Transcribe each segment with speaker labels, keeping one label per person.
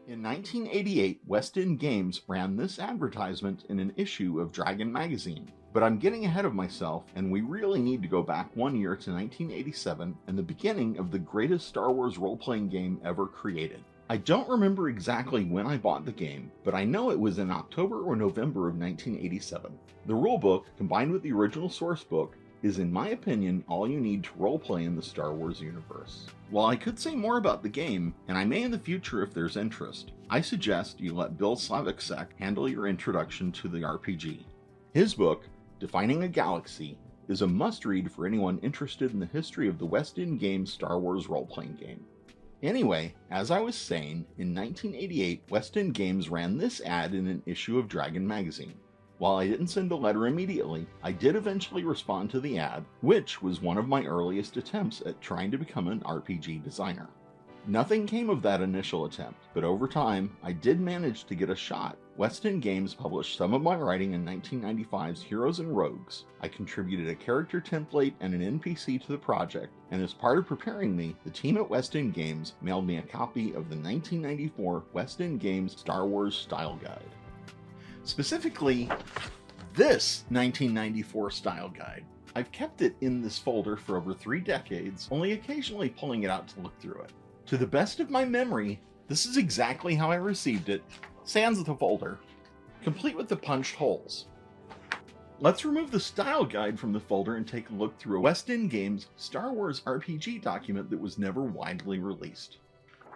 Speaker 1: In 1988, West End Games ran this advertisement in an issue of Dragon magazine. But I'm getting ahead of myself, and we really need to go back 1 year to 1987 and the beginning of the greatest Star Wars role-playing game ever created. I don't remember exactly when I bought the game, but I know it was in October or November of 1987. The rulebook, combined with the original source book, is in my opinion all you need to roleplay in the Star Wars universe. While I could say more about the game, and I may in the future if there's interest, I suggest you let Bill Slavicsek handle your introduction to the RPG. His book, Defining a Galaxy, is a must-read for anyone interested in the history of the West End Games Star Wars role-playing game. Anyway, as I was saying, in 1988, West End Games ran this ad in an issue of Dragon magazine. While I didn't send a letter immediately, I did eventually respond to the ad, which was one of my earliest attempts at trying to become an RPG designer. Nothing came of that initial attempt, but over time, I did manage to get a shot. West End Games published some of my writing in 1995's Heroes and Rogues. I contributed a character template and an NPC to the project, and as part of preparing me, the team at West End Games mailed me a copy of the 1994 West End Games Star Wars Style Guide. Specifically, this 1994 Style Guide. I've kept it in this folder for over 3 decades, only occasionally pulling it out to look through it. To the best of my memory, this is exactly how I received it, sans the folder, complete with the punched holes. Let's remove the Style Guide from the folder and take a look through a West End Games Star Wars RPG document that was never widely released.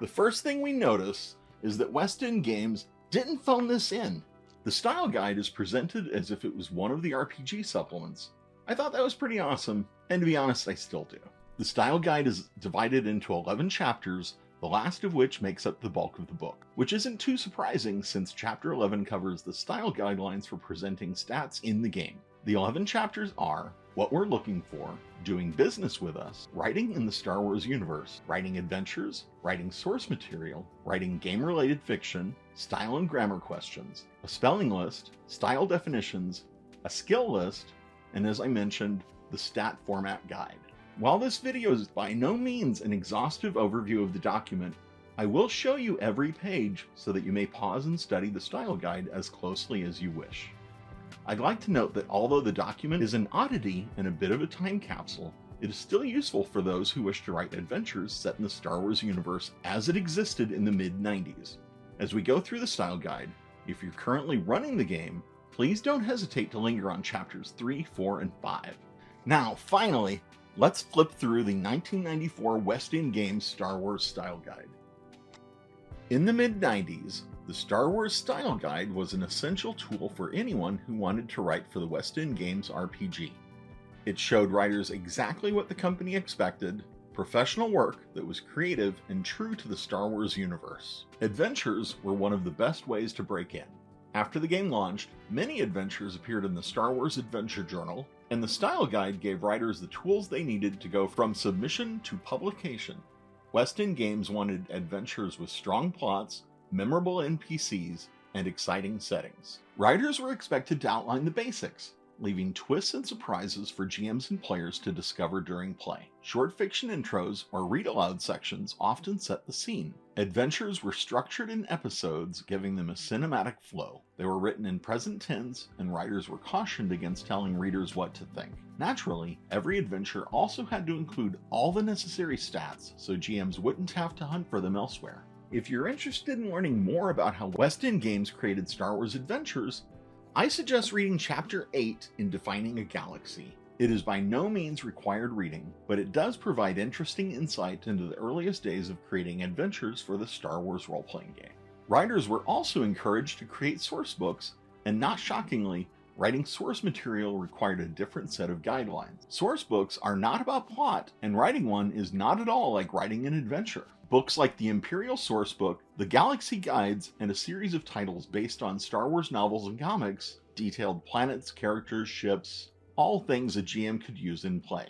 Speaker 1: The first thing we notice is that West End Games didn't phone this in. The Style Guide is presented as if it was one of the RPG supplements. I thought that was pretty awesome, and to be honest, I still do. The Style Guide is divided into 11 chapters, the last of which makes up the bulk of the book, which isn't too surprising since Chapter 11 covers the style guidelines for presenting stats in the game. The 11 chapters are What We're Looking For, Doing Business With Us, Writing in the Star Wars Universe, Writing Adventures, Writing Source Material, Writing Game-Related Fiction, Style and Grammar Questions, a Spelling List, Style Definitions, a Skill List, and as I mentioned, the Stat Format Guide. While this video is by no means an exhaustive overview of the document, I will show you every page so that you may pause and study the Style Guide as closely as you wish. I'd like to note that although the document is an oddity and a bit of a time capsule, it is still useful for those who wish to write adventures set in the Star Wars universe as it existed in the mid-90s. As we go through the Style Guide, if you're currently running the game, please don't hesitate to linger on chapters 3, 4, and 5. Now, finally, let's flip through the 1994 West End Games Star Wars Style Guide. In the mid-90s, the Star Wars Style Guide was an essential tool for anyone who wanted to write for the West End Games RPG. It showed writers exactly what the company expected, professional work that was creative and true to the Star Wars universe. Adventures were one of the best ways to break in. After the game launched, many adventures appeared in the Star Wars Adventure Journal, and the Style Guide gave writers the tools they needed to go from submission to publication. West End Games wanted adventures with strong plots, memorable NPCs, and exciting settings. Writers were expected to outline the basics, leaving twists and surprises for GMs and players to discover during play. Short fiction intros or read-aloud sections often set the scene. Adventures were structured in episodes, giving them a cinematic flow. They were written in present tense, and writers were cautioned against telling readers what to think. Naturally, every adventure also had to include all the necessary stats, so GMs wouldn't have to hunt for them elsewhere. If you're interested in learning more about how West End Games created Star Wars adventures, I suggest reading Chapter 8 in Defining a Galaxy. It is by no means required reading, but it does provide interesting insight into the earliest days of creating adventures for the Star Wars role-playing game. Writers were also encouraged to create source books, and not shockingly, writing source material required a different set of guidelines. Source books are not about plot, and writing one is not at all like writing an adventure. Books like the Imperial Source Book, the Galaxy Guides, and a series of titles based on Star Wars novels and comics detailed planets, characters, ships, all things a GM could use in play.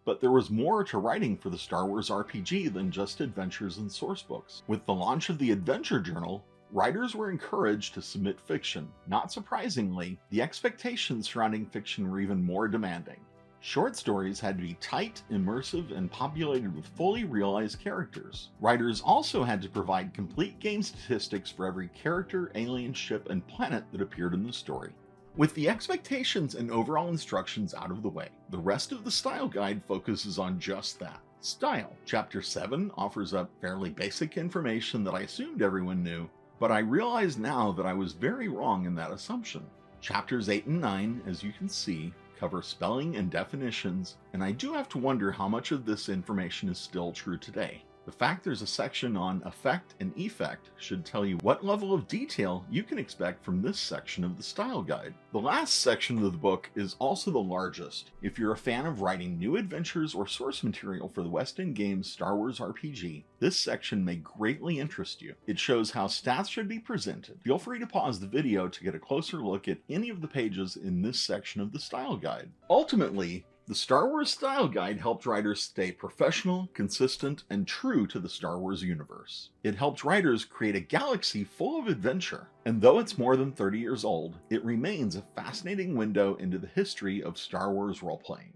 Speaker 1: But there was more to writing for the Star Wars RPG than just adventures and source books. With the launch of the Adventure Journal, writers were encouraged to submit fiction. Not surprisingly, the expectations surrounding fiction were even more demanding. Short stories had to be tight, immersive, and populated with fully realized characters. Writers also had to provide complete game statistics for every character, alien ship, and planet that appeared in the story. With the expectations and overall instructions out of the way, the rest of the style guide focuses on just that. Style. Chapter 7 offers up fairly basic information that I assumed everyone knew, but I realize now that I was very wrong in that assumption. Chapters 8 and 9, as you can see, cover spelling and definitions, and I do have to wonder how much of this information is still true today. The fact there's a section on effect and effect should tell you what level of detail you can expect from this section of the style guide. The last section of the book is also the largest. If you're a fan of writing new adventures or source material for the West End Games Star Wars RPG, this section may greatly interest you. It shows how stats should be presented. Feel free to pause the video to get a closer look at any of the pages in this section of the style guide. Ultimately, the Star Wars Style Guide helped writers stay professional, consistent, and true to the Star Wars universe. It helped writers create a galaxy full of adventure, and though it's more than 30 years old, it remains a fascinating window into the history of Star Wars role-playing.